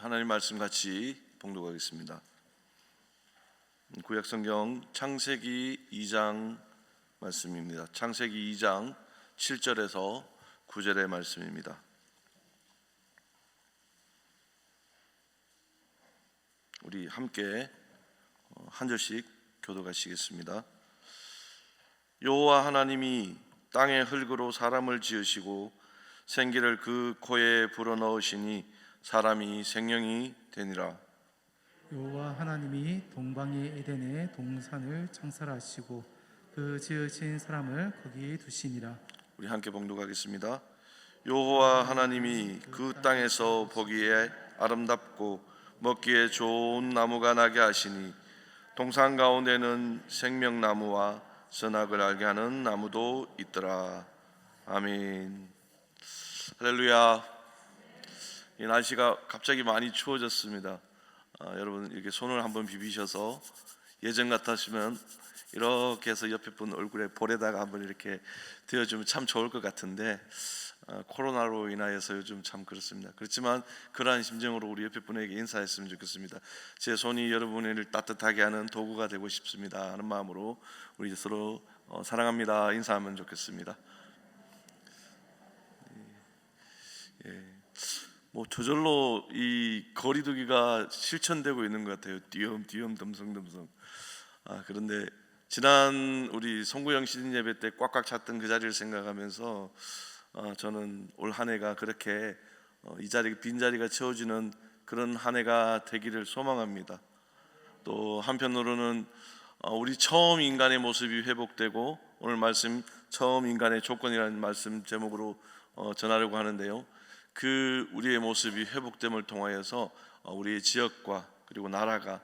하나님 말씀 같이 봉독하겠습니다. 구약성경 창세기 2장 말씀입니다. 창세기 2장 7절에서 9절의 말씀입니다. 우리 함께 한 절씩 교독하시겠습니다. 여호와 하나님이 땅의 흙으로 사람을 지으시고 생기를 그 코에 불어넣으시니 사람이 생명이 되니라. 여호와 하나님이 동방의 에덴에 동산을 창설하시고 그 지으신 사람을 거기 두시니라. 우리 함께 봉독하겠습니다. 여호와 하나님이 그 땅에서 보기에 아름답고 먹기에 좋은 나무가 나게 하시니 동산 가운데는 생명나무와 선악을 알게 하는 나무도 있더라. 아멘. 할렐루야. 이 날씨가 갑자기 많이 추워졌습니다. 여러분 이렇게 손을 한번 비비셔서 예전 같았으면 이렇게 해서 옆에 분 얼굴에 볼에다가 한번 이렇게 대어주면 참 좋을 것 같은데 코로나로 인하여서 요즘 참 그렇습니다. 그렇지만 그러한 심정으로 우리 옆에 분에게 인사했으면 좋겠습니다. 제 손이 여러분을 따뜻하게 하는 도구가 되고 싶습니다 하는 마음으로 우리 서로 사랑합니다 인사하면 좋겠습니다. 뭐 저절로 이 거리두기가 실천되고 있는 것 같아요. 띄엄띄엄 덤성덤성. 그런데 지난 우리 송구영 시즌 예배 때 꽉꽉 찼던 그 자리를 생각하면서 저는 올 한 해가 그렇게 이 자리 빈자리가 채워지는 그런 한 해가 되기를 소망합니다. 또 한편으로는 우리 처음 인간의 모습이 회복되고 오늘 말씀 처음 인간의 조건이라는 말씀 제목으로 전하려고 하는데요. 그 우리의 모습이 회복됨을 통하여서 우리의 지역과 그리고 나라가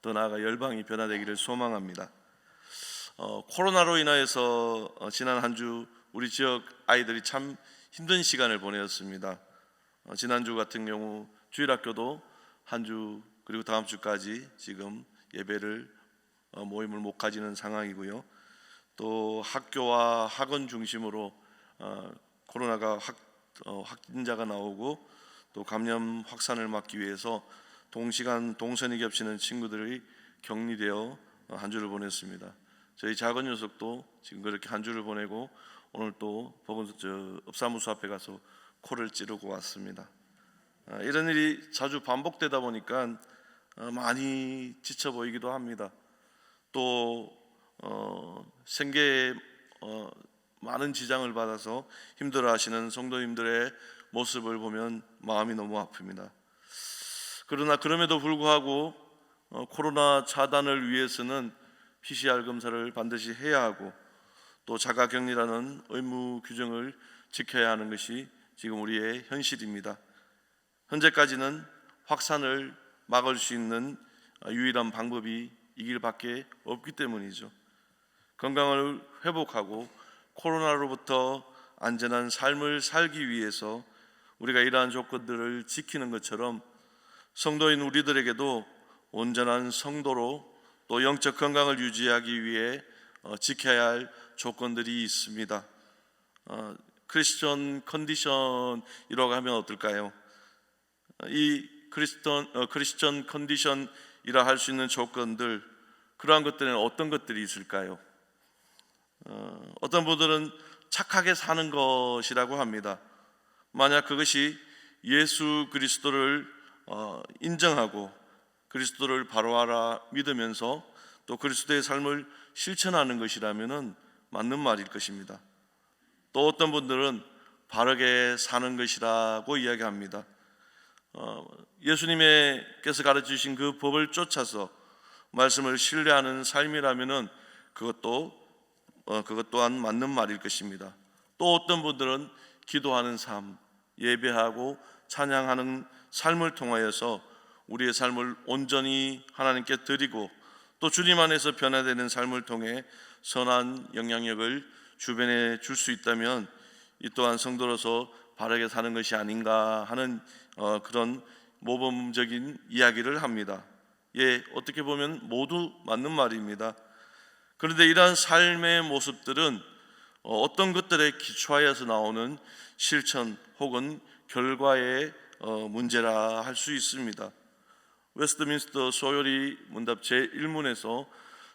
더 나아가 열방이 변화되기를 소망합니다. 코로나로 인하여서 지난 한 주 우리 지역 아이들이 참 힘든 시간을 보내었습니다. 지난주 같은 경우 주일학교도 한 주 그리고 다음 주까지 지금 예배를 모임을 못 가지는 상황이고요. 또 학교와 학원 중심으로 코로나가 확진자가 나오고 또 감염 확산을 막기 위해서 동시간 동선이 겹치는 친구들이 격리되어 한 주를 보냈습니다. 저희 작은 녀석도 지금 그렇게 한 주를 보내고 오늘 또 업사무소 앞에 가서 코를 찌르고 왔습니다. 이런 일이 자주 반복되다 보니까 많이 지쳐 보이기도 합니다. 또 생계에 많은 지장을 받아서 힘들어하시는 성도님들의 모습을 보면 마음이 너무 아픕니다. 그러나 그럼에도 불구하고 코로나 차단을 위해서는 PCR 검사를 반드시 해야 하고 또 자가격리라는 의무 규정을 지켜야 하는 것이 지금 우리의 현실입니다. 현재까지는 확산을 막을 수 있는 유일한 방법이 이 길밖에 없기 때문이죠. 건강을 회복하고 코로나로부터 안전한 삶을 살기 위해서 우리가 이러한 조건들을 지키는 것처럼 성도인 우리들에게도 온전한 성도로 또 영적 건강을 유지하기 위해 지켜야 할 조건들이 있습니다. 크리스천 컨디션이라고 하면 어떨까요? 이 크리스천 컨디션이라 할 수 있는 조건들, 그러한 것들은 어떤 것들이 있을까요? 어떤 분들은 착하게 사는 것이라고 합니다. 만약 그것이 예수 그리스도를 인정하고 그리스도를 바로 알아 믿으면서 또 그리스도의 삶을 실천하는 것이라면 맞는 말일 것입니다. 또 어떤 분들은 바르게 사는 것이라고 이야기합니다. 예수님께서 가르치신 그 법을 쫓아서 말씀을 신뢰하는 삶이라면 그것 또한 맞는 말일 것입니다. 또 어떤 분들은 기도하는 삶, 예배하고 찬양하는 삶을 통하여서 우리의 삶을 온전히 하나님께 드리고 또 주님 안에서 변화되는 삶을 통해 선한 영향력을 주변에 줄 수 있다면 이 또한 성도로서 바르게 사는 것이 아닌가 하는 그런 모범적인 이야기를 합니다. 어떻게 보면 모두 맞는 말입니다. 그런데 이러한 삶의 모습들은 어떤 것들에 기초하여서 나오는 실천 혹은 결과에 문제라 할 수 있습니다. 웨스트민스터 소요리 문답 제1문에서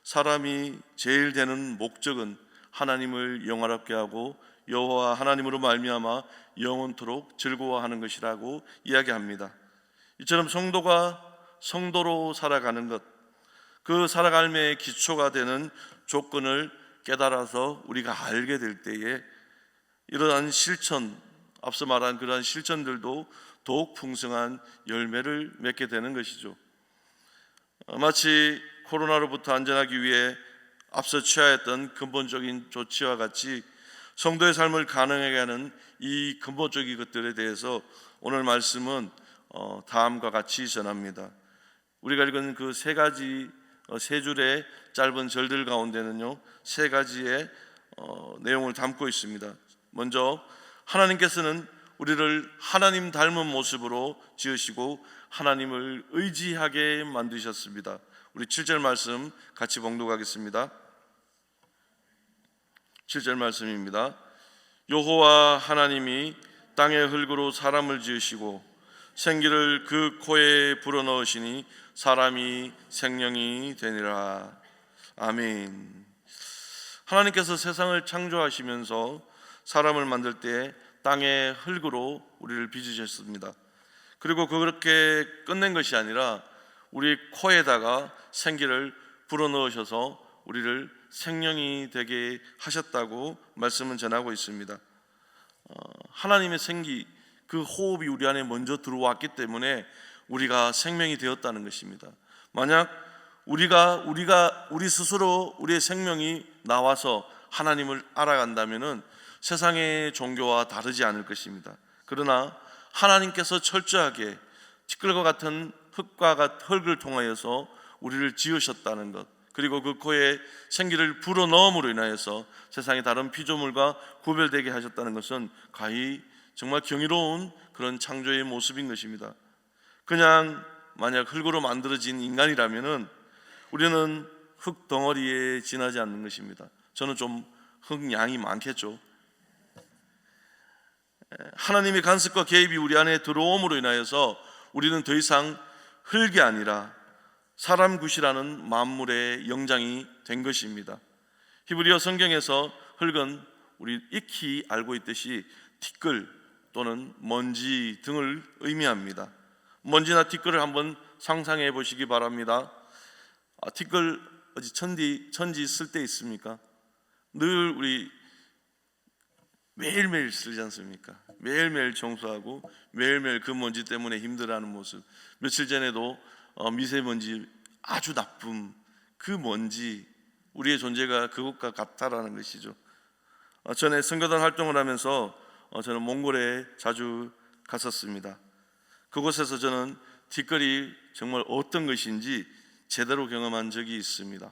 사람이 제일 되는 목적은 하나님을 영화롭게 하고 여호와 하나님으로 말미암아 영원토록 즐거워하는 것이라고 이야기합니다. 이처럼 성도가 성도로 살아가는 것, 그 살아감의 기초가 되는 조건을 깨달아서 우리가 알게 될 때에 이러한 실천, 앞서 말한 그러한 실천들도 더욱 풍성한 열매를 맺게 되는 것이죠. 마치 코로나로부터 안전하기 위해 앞서 취하였던 근본적인 조치와 같이 성도의 삶을 가능하게 하는 이 근본적인 것들에 대해서 오늘 말씀은 다음과 같이 전합니다. 우리가 읽은 그 세 줄의 짧은 절들 가운데는요, 세 가지의 내용을 담고 있습니다. 먼저 하나님께서는 우리를 하나님 닮은 모습으로 지으시고 하나님을 의지하게 만드셨습니다. 우리 7절 말씀 같이 봉독하겠습니다. 7절 말씀입니다. 여호와 하나님이 땅의 흙으로 사람을 지으시고 생기를 그 코에 불어넣으시니 사람이 생명이 되니라. 아멘. 하나님께서 세상을 창조하시면서 사람을 만들 때 땅의 흙으로 우리를 빚으셨습니다. 그리고 그렇게 끝낸 것이 아니라 우리 코에다가 생기를 불어넣으셔서 우리를 생명이 되게 하셨다고 말씀은 전하고 있습니다. 하나님의 생기, 그 호흡이 우리 안에 먼저 들어왔기 때문에 우리가 생명이 되었다는 것입니다. 만약 우리 스스로 우리의 생명이 나와서 하나님을 알아간다면은 세상의 종교와 다르지 않을 것입니다. 그러나 하나님께서 철저하게 티끌과 같은 흙을 통하여서 우리를 지으셨다는 것, 그리고 그 코에 생기를 불어넣음으로 인하여서 세상의 다른 피조물과 구별되게 하셨다는 것은 가히 정말 경이로운 그런 창조의 모습인 것입니다. 그냥 만약 흙으로 만들어진 인간이라면은 우리는 흙 덩어리에 지나지 않는 것입니다. 저는 좀 흙양이 많겠죠. 하나님의 간섭과 개입이 우리 안에 들어옴으로 인하여서 우리는 더 이상 흙이 아니라 사람 굿이라는 만물의 영장이 된 것입니다. 히브리어 성경에서 흙은 우리 익히 알고 있듯이 티끌 또는 먼지 등을 의미합니다. 먼지나 티끌을 한번 상상해 보시기 바랍니다. 티끌 어디 천지 쓸 때 있습니까? 늘 우리 매일매일 쓰지 않습니까? 매일매일 청소하고 매일매일 그 먼지 때문에 힘들어하는 모습. 며칠 전에도 미세먼지 아주 나쁨, 그 먼지, 우리의 존재가 그것과 같다라는 것이죠. 전에 선교단 활동을 하면서 저는 몽골에 자주 갔었습니다. 그곳에서 저는 티끌이 정말 어떤 것인지 제대로 경험한 적이 있습니다.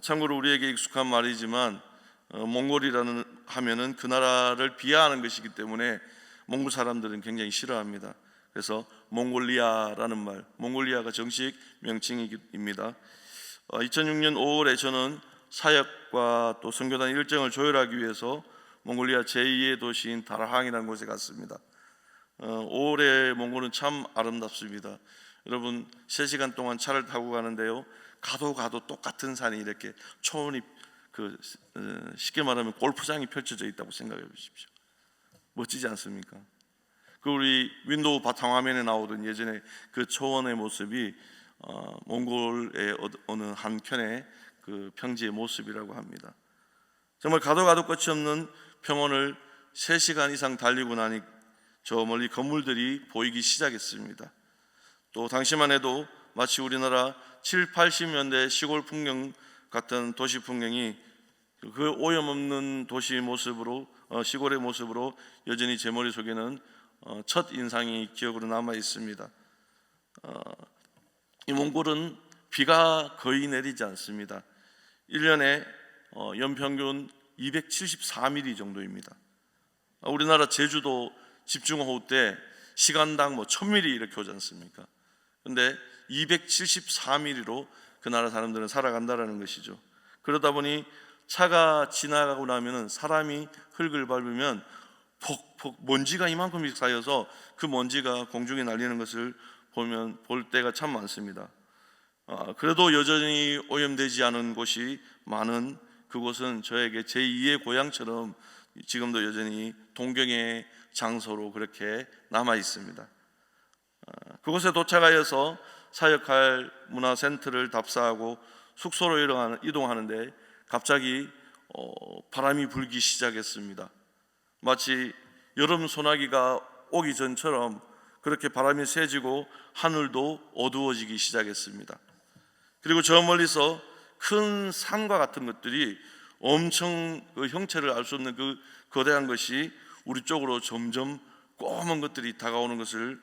참고로 우리에게 익숙한 말이지만 몽골이라는 하면은 그 나라를 비하하는 것이기 때문에 몽골 사람들은 굉장히 싫어합니다. 그래서 몽골리아라는 말, 몽골리아가 정식 명칭입니다. 2006년 5월에 저는 사역과 또 선교단 일정을 조율하기 위해서 몽골리아 제2의 도시인 다라항이라는 곳에 갔습니다. 5월에 몽골은 참 아름답습니다. 여러분 3시간 동안 차를 타고 가는데요, 가도 똑같은 산이 이렇게 초원이 쉽게 말하면 골프장이 펼쳐져 있다고 생각해 보십시오. 멋지지 않습니까? 그 우리 윈도우 바탕화면에 나오던 예전에 그 초원의 모습이 몽골의 어느 한켠의 그 평지의 모습이라고 합니다. 정말 가도 끝이 없는 평원을 3시간 이상 달리고 나니 저 멀리 건물들이 보이기 시작했습니다. 또 당시만 해도 마치 우리나라 7, 80년대 시골 풍경 같은 도시 풍경이 그 오염없는 도시 모습으로 시골의 모습으로 여전히 제 머릿속에는 첫 인상이 기억으로 남아 있습니다. 이 몽골은 비가 거의 내리지 않습니다. 1년에 연평균 274mm 정도입니다. 우리나라 제주도 집중호우 때 시간당 1000mm 이렇게 오지 않습니까? 그런데 274mm로 그 나라 사람들은 살아간다라는 것이죠. 그러다 보니 차가 지나가고 나면 사람이 흙을 밟으면 폭 먼지가 이만큼씩 쌓여서 그 먼지가 공중에 날리는 것을 볼 때가 참 많습니다. 그래도 여전히 오염되지 않은 곳이 많은 그곳은 저에게 제2의 고향처럼 지금도 여전히 동경의 장소로 그렇게 남아 있습니다. 그곳에 도착하여서 사역할 문화센터를 답사하고 숙소로 이동하는데 갑자기 바람이 불기 시작했습니다. 마치 여름 소나기가 오기 전처럼 그렇게 바람이 세지고 하늘도 어두워지기 시작했습니다. 그리고 저 멀리서 큰 산과 같은 것들이 엄청 그 형체를 알 수 없는 그 거대한 것이 우리 쪽으로 점점 꼬먼 것들이 다가오는 것을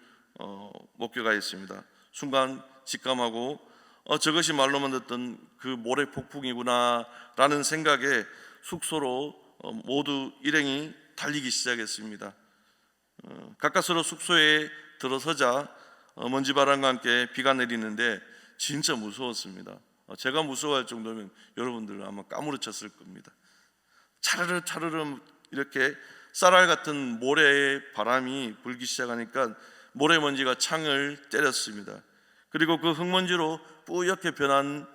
목격하였습니다. 순간 직감하고 저것이 말로만 듣던 그 모래 폭풍이구나 라는 생각에 숙소로 모두 일행이 달리기 시작했습니다. 가까스로 숙소에 들어서자 먼지바람과 함께 비가 내리는데 진짜 무서웠습니다. 제가 무서워할 정도면 여러분들 아마 까무러쳤을 겁니다. 차르르 차르르 이렇게 쌀알 같은 모래의 바람이 불기 시작하니까 모래먼지가 창을 때렸습니다. 그리고 그 흙먼지로 뿌옇게 변한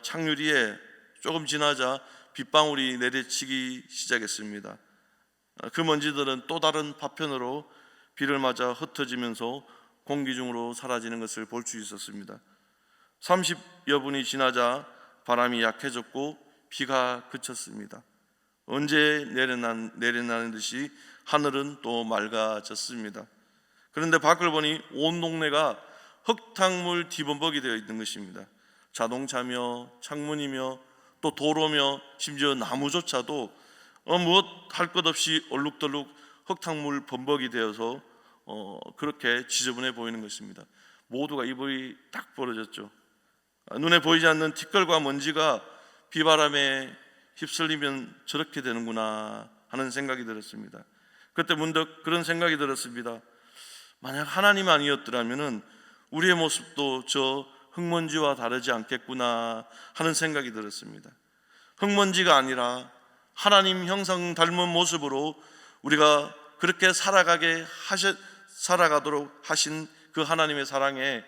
창유리에 조금 지나자 빗방울이 내리치기 시작했습니다. 그 먼지들은 또 다른 파편으로 비를 맞아 흩어지면서 공기 중으로 사라지는 것을 볼 수 있었습니다. 30여 분이 지나자 바람이 약해졌고 비가 그쳤습니다. 언제 내려나는 듯이 하늘은 또 맑아졌습니다. 그런데 밖을 보니 온 동네가 흙탕물 뒤범벅이 되어 있는 것입니다. 자동차며 창문이며 또 도로며 심지어 나무조차도 무엇 할 것 없이 얼룩덜룩 흙탕물 범벅이 되어서 그렇게 지저분해 보이는 것입니다. 모두가 입이 딱 벌어졌죠. 눈에 보이지 않는 티끌과 먼지가 비바람에 휩쓸리면 저렇게 되는구나 하는 생각이 들었습니다. 그때 문득 그런 생각이 들었습니다. 만약 하나님 아니었더라면 우리의 모습도 저 흙먼지와 다르지 않겠구나 하는 생각이 들었습니다. 흙먼지가 아니라 하나님 형상 닮은 모습으로 우리가 그렇게 살아가도록 하신 그 하나님의 사랑에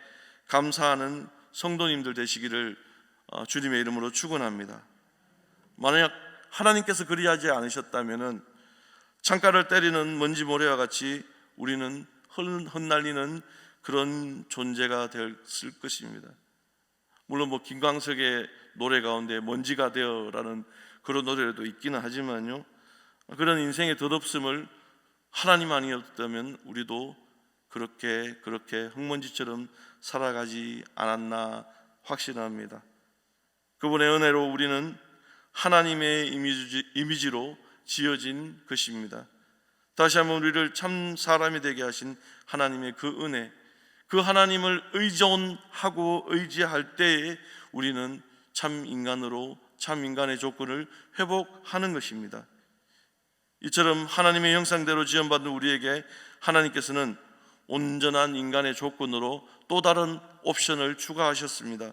감사하는 성도님들 되시기를 주님의 이름으로 축원합니다. 만약 하나님께서 그리하지 않으셨다면 창가를 때리는 먼지 모래와 같이 우리는 흩날리는 그런 존재가 됐을 것입니다. 물론 김광석의 노래 가운데 먼지가 되어라는 그런 노래도 있기는 하지만요, 그런 인생의 덧없음을 하나님 아니었다면 우리도 그렇게 흙먼지처럼 살아가지 않았나 확신합니다. 그분의 은혜로 우리는 하나님의 이미지로 지어진 것입니다. 다시 한번 우리를 참 사람이 되게 하신 하나님의 그 은혜, 그 하나님을 의존하고 의지할 때에 우리는 참 인간으로 참 인간의 조건을 회복하는 것입니다. 이처럼 하나님의 형상대로 지음받은 우리에게 하나님께서는 온전한 인간의 조건으로 또 다른 옵션을 추가하셨습니다.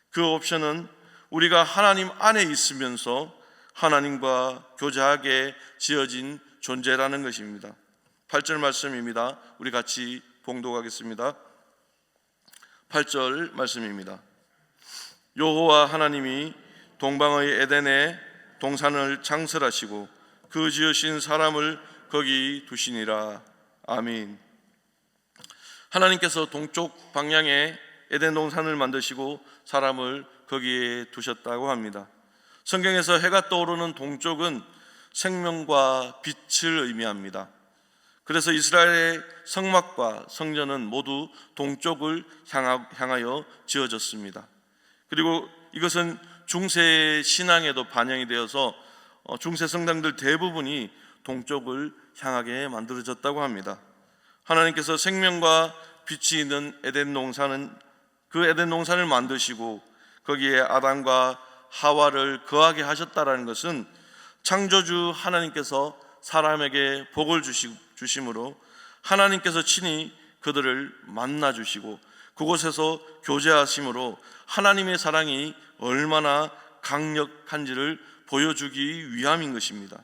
그 옵션은 우리가 하나님 안에 있으면서 하나님과 교제하게 지어진 존재라는 것입니다. 8절 말씀입니다. 우리 같이 봉독하겠습니다. 8절 말씀입니다. 여호와 하나님이 동방의 에덴에 동산을 창설하시고 그 지으신 사람을 거기 두시니라. 아멘. 하나님께서 동쪽 방향에 에덴 동산을 만드시고 사람을 거기에 두셨다고 합니다. 성경에서 해가 떠오르는 동쪽은 생명과 빛을 의미합니다. 그래서 이스라엘의 성막과 성전은 모두 동쪽을 향하여 지어졌습니다. 그리고 이것은 중세 신앙에도 반영이 되어서 중세 성당들 대부분이 동쪽을 향하게 만들어졌다고 합니다. 하나님께서 생명과 빛이 있는 에덴 동산을 만드시고 거기에 아담과 하와를 거하게 하셨다라는 것은 창조주 하나님께서 사람에게 복을 주심으로 하나님께서 친히 그들을 만나 주시고 그곳에서 교제하심으로 하나님의 사랑이 얼마나 강력한지를 보여주기 위함인 것입니다.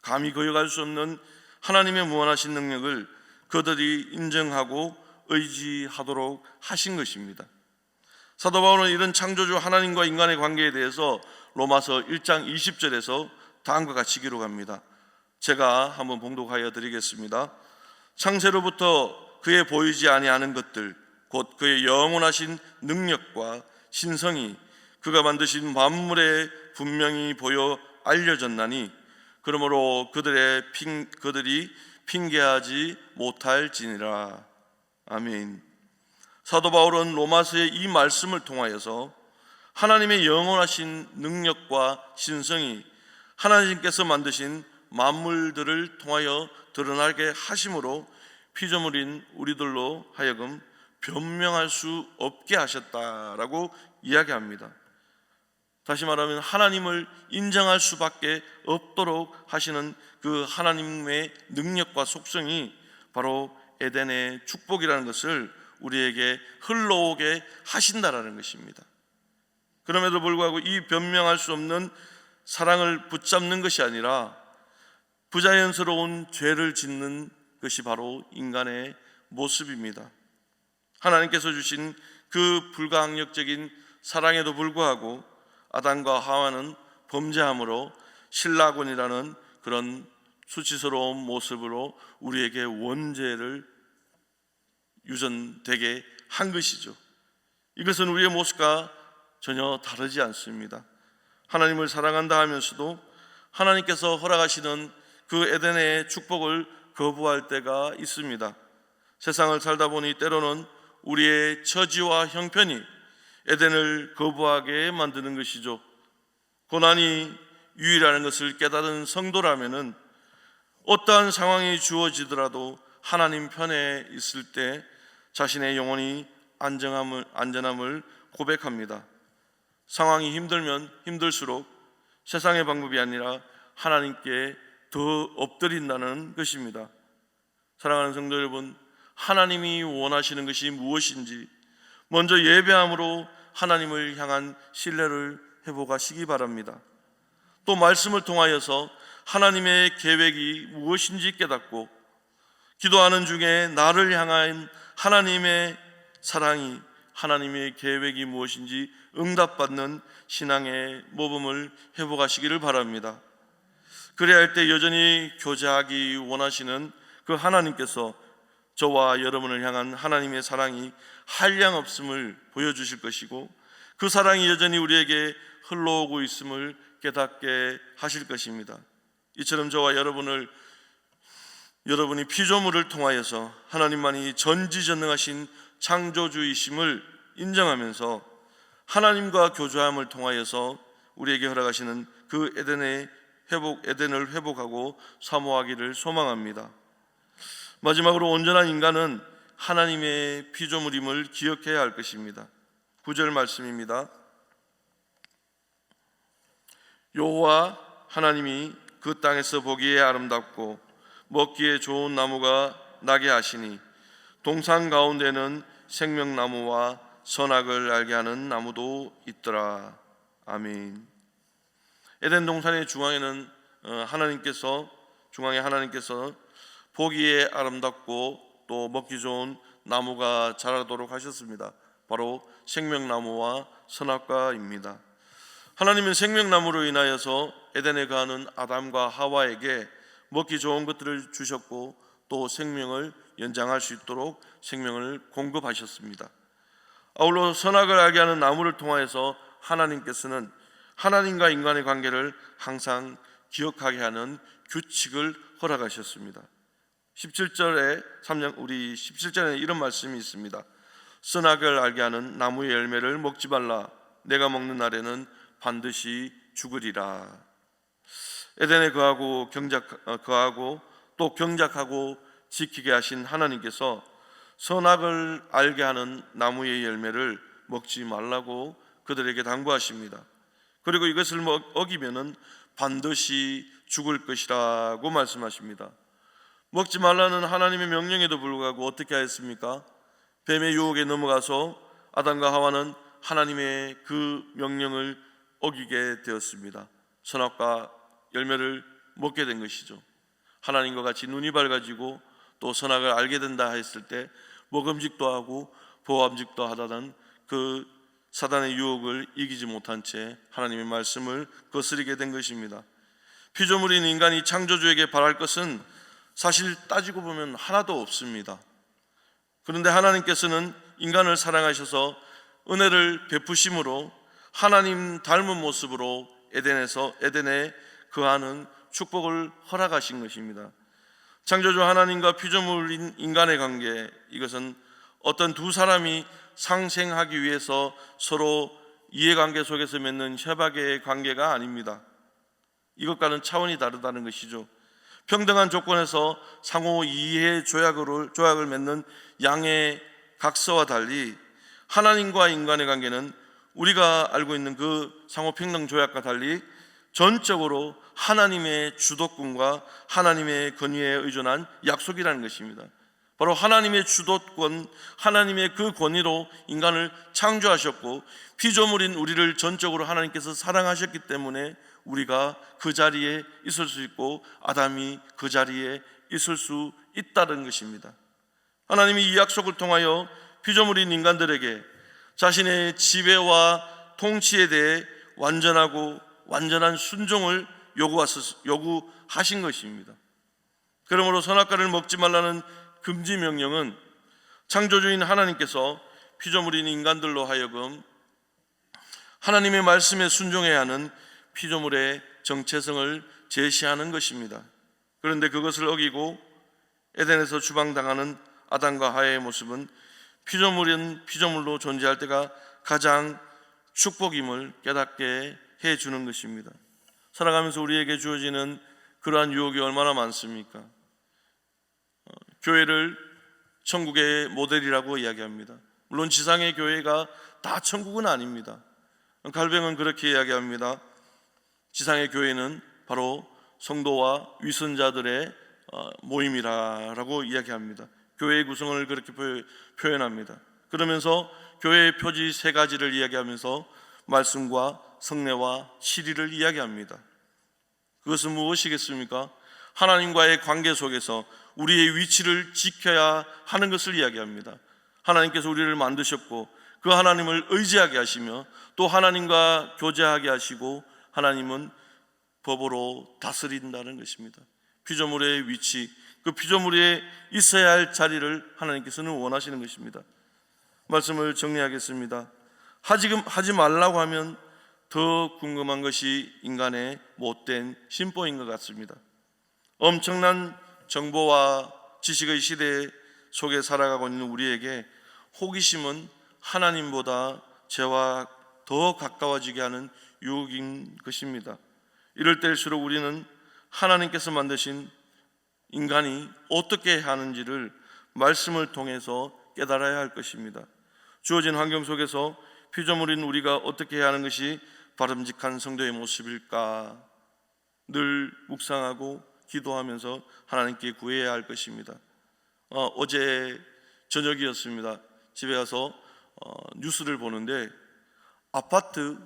감히 거역할 수 없는 하나님의 무한하신 능력을 그들이 인정하고 의지하도록 하신 것입니다. 사도 바울은 이런 창조주 하나님과 인간의 관계에 대해서 로마서 1장 20절에서 다음과 같이 기록합니다. 제가 한번 봉독하여 드리겠습니다. 창세로부터 그의 보이지 아니하는 것들 곧 그의 영원하신 능력과 신성이 그가 만드신 만물에 분명히 보여 알려졌나니 그러므로 그들이 핑계하지 못할지니라. 아멘. 사도 바울은 로마서의 이 말씀을 통하여서 하나님의 영원하신 능력과 신성이 하나님께서 만드신 만물들을 통하여 드러나게 하심으로 피조물인 우리들로 하여금 변명할 수 없게 하셨다라고 이야기합니다. 다시 말하면 하나님을 인정할 수밖에 없도록 하시는 그 하나님의 능력과 속성이 바로 에덴의 축복이라는 것을 우리에게 흘러오게 하신다라는 것입니다. 그럼에도 불구하고 이 변명할 수 없는 사랑을 붙잡는 것이 아니라 부자연스러운 죄를 짓는 것이 바로 인간의 모습입니다. 하나님께서 주신 그 불가항력적인 사랑에도 불구하고 아담과 하와는 범죄함으로 신라곤이라는 그런 수치스러운 모습으로 우리에게 원죄를 유전되게 한 것이죠. 이것은 우리의 모습과 전혀 다르지 않습니다. 하나님을 사랑한다 하면서도 하나님께서 허락하시는 그 에덴의 축복을 거부할 때가 있습니다. 세상을 살다 보니 때로는 우리의 처지와 형편이 에덴을 거부하게 만드는 것이죠. 고난이 유일하는 것을 깨달은 성도라면은 어떠한 상황이 주어지더라도 하나님 편에 있을 때 자신의 영혼이 안전함을 고백합니다. 상황이 힘들면 힘들수록 세상의 방법이 아니라 하나님께 더 엎드린다는 것입니다. 사랑하는 성도 여러분, 하나님이 원하시는 것이 무엇인지 먼저 예배함으로 하나님을 향한 신뢰를 회복하시기 바랍니다. 또 말씀을 통하여서 하나님의 계획이 무엇인지 깨닫고 기도하는 중에 나를 향한 하나님의 사랑이, 하나님의 계획이 무엇인지 응답받는 신앙의 모범을 회복하시기를 바랍니다. 그래야 할 때 여전히 교제하기 원하시는 그 하나님께서 저와 여러분을 향한 하나님의 사랑이 한량없음을 보여주실 것이고 그 사랑이 여전히 우리에게 흘러오고 있음을 깨닫게 하실 것입니다. 이처럼 저와 여러분이 피조물을 통하여서 하나님만이 전지전능하신 창조주이심을 인정하면서 하나님과 교제함을 통하여서 우리에게 허락하시는 그 에덴을 회복하고 사모하기를 소망합니다. 마지막으로 온전한 인간은 하나님의 피조물임을 기억해야 할 것입니다. 9절 말씀입니다. 여호와 하나님이 그 땅에서 보기에 아름답고 먹기에 좋은 나무가 나게 하시니 동산 가운데는 생명나무와 선악을 알게 하는 나무도 있더라. 아멘. 에덴 동산의 중앙에 하나님께서 보기에 아름답고 또 먹기 좋은 나무가 자라도록 하셨습니다. 바로 생명나무와 선악과입니다. 하나님은 생명나무로 인하여서 에덴에 거하는 아담과 하와에게 먹기 좋은 것들을 주셨고 또 생명을 연장할 수 있도록 생명을 공급하셨습니다. 아울러 선악을 알게 하는 나무를 통하여서 하나님께서는 하나님과 인간의 관계를 항상 기억하게 하는 규칙을 허락하셨습니다. 17절에 이런 말씀이 있습니다. 선악을 알게 하는 나무의 열매를 먹지 말라. 내가 먹는 날에는 반드시 죽으리라. 에덴에 거하고 또 경작하고 지키게 하신 하나님께서 선악을 알게 하는 나무의 열매를 먹지 말라고 그들에게 당부하십니다. 그리고 이것을 어기면은 반드시 죽을 것이라고 말씀하십니다. 먹지 말라는 하나님의 명령에도 불구하고 어떻게 하였습니까? 뱀의 유혹에 넘어가서 아담과 하와는 하나님의 그 명령을 어기게 되었습니다. 선악과 열매를 먹게 된 것이죠. 하나님과 같이 눈이 밝아지고 또 선악을 알게 된다 했을 때 먹음직도 하고 보암직도 하다는 그 사단의 유혹을 이기지 못한 채 하나님의 말씀을 거스르게 된 것입니다. 피조물인 인간이 창조주에게 바랄 것은 사실 따지고 보면 하나도 없습니다. 그런데 하나님께서는 인간을 사랑하셔서 은혜를 베푸심으로 하나님 닮은 모습으로 에덴에 거하는 축복을 허락하신 것입니다. 창조주 하나님과 피조물인 인간의 관계, 이것은 어떤 두 사람이 상생하기 위해서 서로 이해관계 속에서 맺는 협약의 관계가 아닙니다. 이것과는 차원이 다르다는 것이죠. 평등한 조건에서 상호 이해 조약을 맺는 양의 각서와 달리 하나님과 인간의 관계는 우리가 알고 있는 그 상호 평등 조약과 달리 전적으로 하나님의 주도권과 하나님의 권위에 의존한 약속이라는 것입니다. 바로 하나님의 주도권, 하나님의 그 권위로 인간을 창조하셨고 피조물인 우리를 전적으로 하나님께서 사랑하셨기 때문에 우리가 그 자리에 있을 수 있고 아담이 그 자리에 있을 수 있다는 것입니다. 하나님이 이 약속을 통하여 피조물인 인간들에게 자신의 지배와 통치에 대해 완전한 순종을 요구하신 것입니다. 그러므로 선악과를 먹지 말라는 금지 명령은 창조주인 하나님께서 피조물인 인간들로 하여금 하나님의 말씀에 순종해야 하는 피조물의 정체성을 제시하는 것입니다. 그런데 그것을 어기고 에덴에서 추방당하는 아담과 하와의 모습은 피조물은 피조물로 존재할 때가 가장 축복임을 깨닫게 해주는 것입니다. 살아가면서 우리에게 주어지는 그러한 유혹이 얼마나 많습니까? 교회를 천국의 모델이라고 이야기합니다. 물론 지상의 교회가 다 천국은 아닙니다. 갈뱅은 그렇게 이야기합니다. 지상의 교회는 바로 성도와 위선자들의 모임이라고 이야기합니다. 교회의 구성을 그렇게 표현합니다. 그러면서 교회의 표지 세 가지를 이야기하면서 말씀과 성례와 시리를 이야기합니다. 그것은 무엇이겠습니까? 하나님과의 관계 속에서 우리의 위치를 지켜야 하는 것을 이야기합니다. 하나님께서 우리를 만드셨고 그 하나님을 의지하게 하시며 또 하나님과 교제하게 하시고 하나님은 법으로 다스린다는 것입니다. 피조물의 위치, 그 피조물에 있어야 할 자리를 하나님께서는 원하시는 것입니다. 말씀을 정리하겠습니다. 하지 말라고 하면 더 궁금한 것이 인간의 못된 심보인 것 같습니다. 엄청난 정보와 지식의 시대 속에 살아가고 있는 우리에게 호기심은 하나님보다 죄와 더 가까워지게 하는 유혹인 것입니다. 이럴 때일수록 우리는 하나님께서 만드신 인간이 어떻게 하는지를 말씀을 통해서 깨달아야 할 것입니다. 주어진 환경 속에서 피조물인 우리가 어떻게 해야 하는 것이 바람직한 성도의 모습일까 늘 묵상하고 기도하면서 하나님께 구해야 할 것입니다. 어제 저녁이었습니다. 집에 가서 뉴스를 보는데 아파트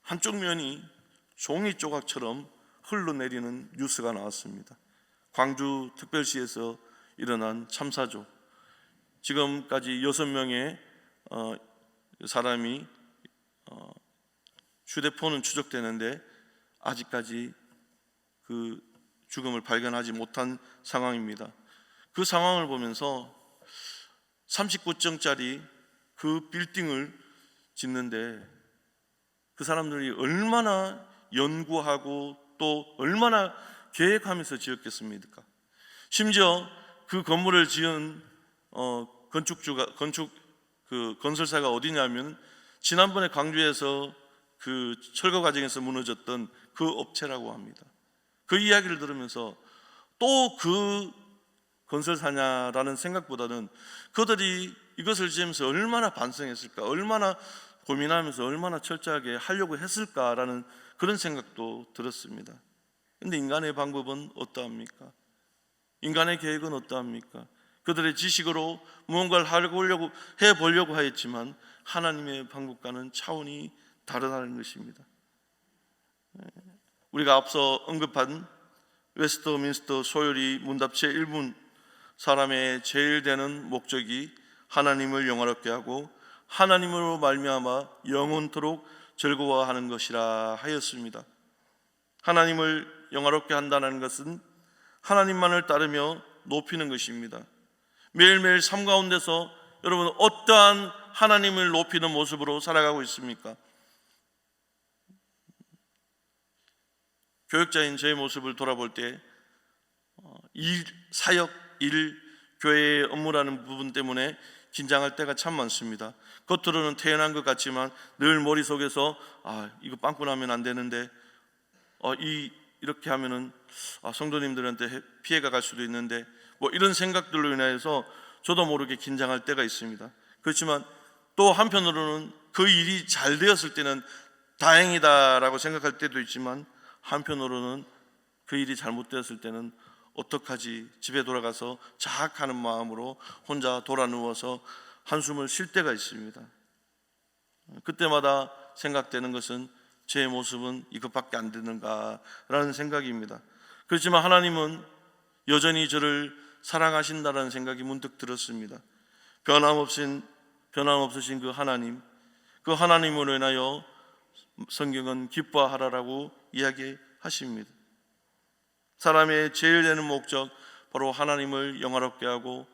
한쪽 면이 종이 조각처럼 흘러내리는 뉴스가 나왔습니다. 광주특별시에서 일어난 참사죠. 지금까지 6명의 사람이 휴대폰은 추적되는데 아직까지 그 죽음을 발견하지 못한 상황입니다. 그 상황을 보면서 39층짜리 그 빌딩을 짓는데 그 사람들이 얼마나 연구하고 또 얼마나 계획하면서 지었겠습니까? 심지어 그 건물을 지은 건설사가 어디냐면 지난번에 광주에서 그 철거 과정에서 무너졌던 그 업체라고 합니다. 그 이야기를 들으면서 또 그 건설사냐라는 생각보다는 그들이 이것을 지으면서 얼마나 반성했을까, 얼마나 고민하면서 얼마나 철저하게 하려고 했을까라는 그런 생각도 들었습니다. 그런데 인간의 방법은 어떠합니까? 인간의 계획은 어떠합니까? 그들의 지식으로 무언가를 해보려고 하였지만 하나님의 방법과는 차원이 다르다는 것입니다. 우리가 앞서 언급한 웨스트민스터 소요리 문답 제1문 사람의 제일 되는 목적이 하나님을 영화롭게 하고 하나님으로 말미암아 영원토록 즐거워하는 것이라 하였습니다. 하나님을 영화롭게 한다는 것은 하나님만을 따르며 높이는 것입니다. 매일매일 삶 가운데서 여러분 어떠한 하나님을 높이는 모습으로 살아가고 있습니까? 교육자인 제 모습을 돌아볼 때 사역, 교회의 업무라는 부분 때문에 긴장할 때가 참 많습니다. 겉으로는 태연한 것 같지만 늘 머릿속에서 이거 빵꾸 나면 안 되는데 이렇게 하면은 성도님들한테 피해가 갈 수도 있는데 이런 생각들로 인해서 저도 모르게 긴장할 때가 있습니다. 그렇지만 또 한편으로는 그 일이 잘 되었을 때는 다행이다라고 생각할 때도 있지만 한편으로는 그 일이 잘못되었을 때는 어떡하지? 집에 돌아가서 자학하는 마음으로 혼자 돌아 누워서 한숨을 쉴 때가 있습니다. 그때마다 생각되는 것은 제 모습은 이것밖에 안 되는가라는 생각입니다. 그렇지만 하나님은 여전히 저를 사랑하신다는 생각이 문득 들었습니다. 변함없으신 그 하나님, 그 하나님으로 인하여 성경은 기뻐하라라고 이야기하십니다. 사람의 제일 되는 목적 바로 하나님을 영화롭게 하고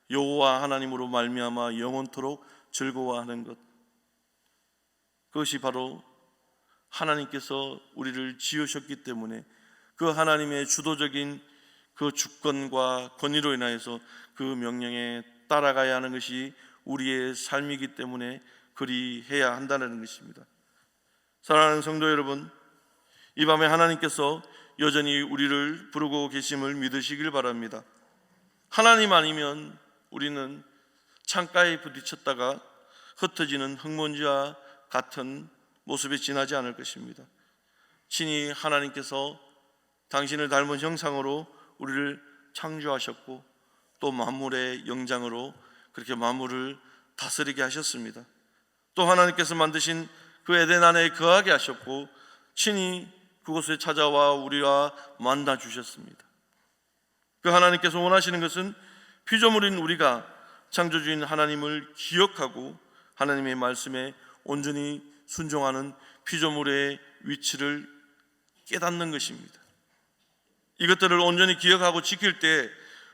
여호와 하나님으로 말미암아 영원토록 즐거워하는 것, 그것이 바로 하나님께서 우리를 지으셨기 때문에 그 하나님의 주도적인 그 주권과 권위로 인하여서 그 명령에 따라가야 하는 것이 우리의 삶이기 때문에 그리해야 한다는 것입니다. 사랑하는 성도 여러분, 이 밤에 하나님께서 여전히 우리를 부르고 계심을 믿으시길 바랍니다. 하나님 아니면 우리는 창가에 부딪혔다가 흩어지는 흙먼지와 같은 모습에 지나지 않을 것입니다. 친히 하나님께서 당신을 닮은 형상으로 우리를 창조하셨고 또 만물의 영장으로 그렇게 만물을 다스리게 하셨습니다. 또 하나님께서 만드신 그 에덴 안에 거하게 하셨고 친히 그곳에 찾아와 우리와 만나 주셨습니다. 그 하나님께서 원하시는 것은 피조물인 우리가 창조주인 하나님을 기억하고 하나님의 말씀에 온전히 순종하는 피조물의 위치를 깨닫는 것입니다. 이것들을 온전히 기억하고 지킬 때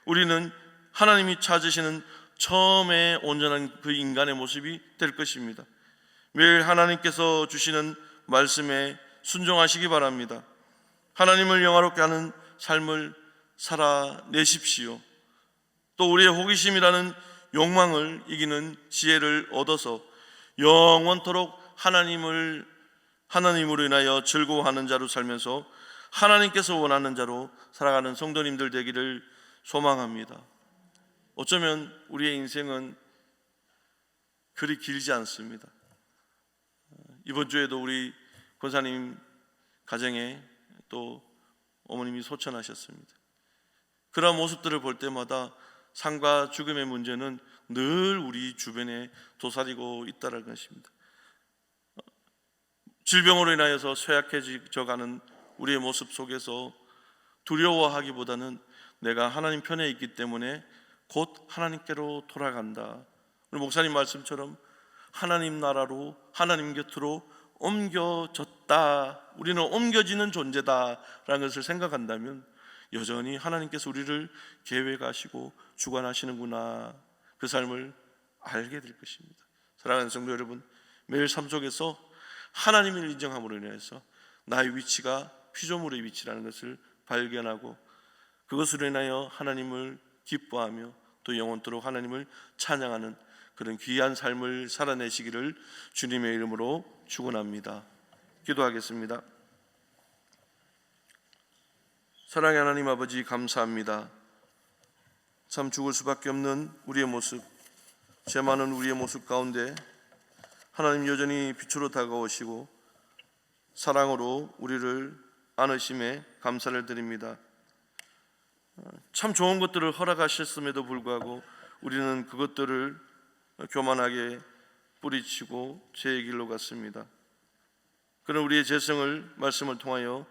우리는 하나님이 찾으시는 처음에 온전한 그 인간의 모습이 될 것입니다. 매일 하나님께서 주시는 말씀에 순종하시기 바랍니다. 하나님을 영화롭게 하는 삶을 살아내십시오. 또 우리의 호기심이라는 욕망을 이기는 지혜를 얻어서 영원토록 하나님으로 인하여 즐거워하는 자로 살면서 하나님께서 원하는 자로 살아가는 성도님들 되기를 소망합니다. 어쩌면 우리의 인생은 그리 길지 않습니다. 이번 주에도 우리 권사님 가정에 또 어머님이 소천하셨습니다. 그런 모습들을 볼 때마다 삶과 죽음의 문제는 늘 우리 주변에 도사리고 있다는 것입니다. 질병으로 인하여서 쇠약해져 가는 우리의 모습 속에서 두려워하기보다는 내가 하나님 편에 있기 때문에 곧 하나님께로 돌아간다. 우리 목사님 말씀처럼 하나님 나라로 하나님 곁으로 옮겨졌다. 우리는 옮겨지는 존재다라는 것을 생각한다면 여전히 하나님께서 우리를 계획하시고 주관하시는구나, 그 삶을 알게 될 것입니다. 사랑하는 성도 여러분, 매일 삶 속에서 하나님을 인정함으로 인해서 나의 위치가 피조물의 위치라는 것을 발견하고 그것으로 인하여 하나님을 기뻐하며 또 영원토록 하나님을 찬양하는 그런 귀한 삶을 살아내시기를 주님의 이름으로 축원합니다. 기도하겠습니다. 사랑의 하나님 아버지, 감사합니다. 참 죽을 수밖에 없는 우리의 모습, 죄 많은 우리의 모습 가운데 하나님 여전히 빛으로 다가오시고 사랑으로 우리를 안으심에 감사를 드립니다. 참 좋은 것들을 허락하셨음에도 불구하고 우리는 그것들을 교만하게 뿌리치고 죄의 길로 갔습니다. 그런 우리의 죄성을 말씀을 통하여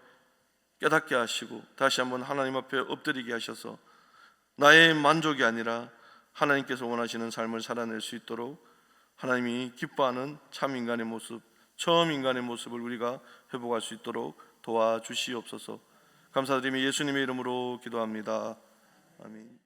깨닫게 하시고 다시 한번 하나님 앞에 엎드리게 하셔서 나의 만족이 아니라 하나님께서 원하시는 삶을 살아낼 수 있도록 하나님이 기뻐하는 참 인간의 모습, 처음 인간의 모습을 우리가 회복할 수 있도록 도와주시옵소서. 감사드리며 예수님의 이름으로 기도합니다. 아멘.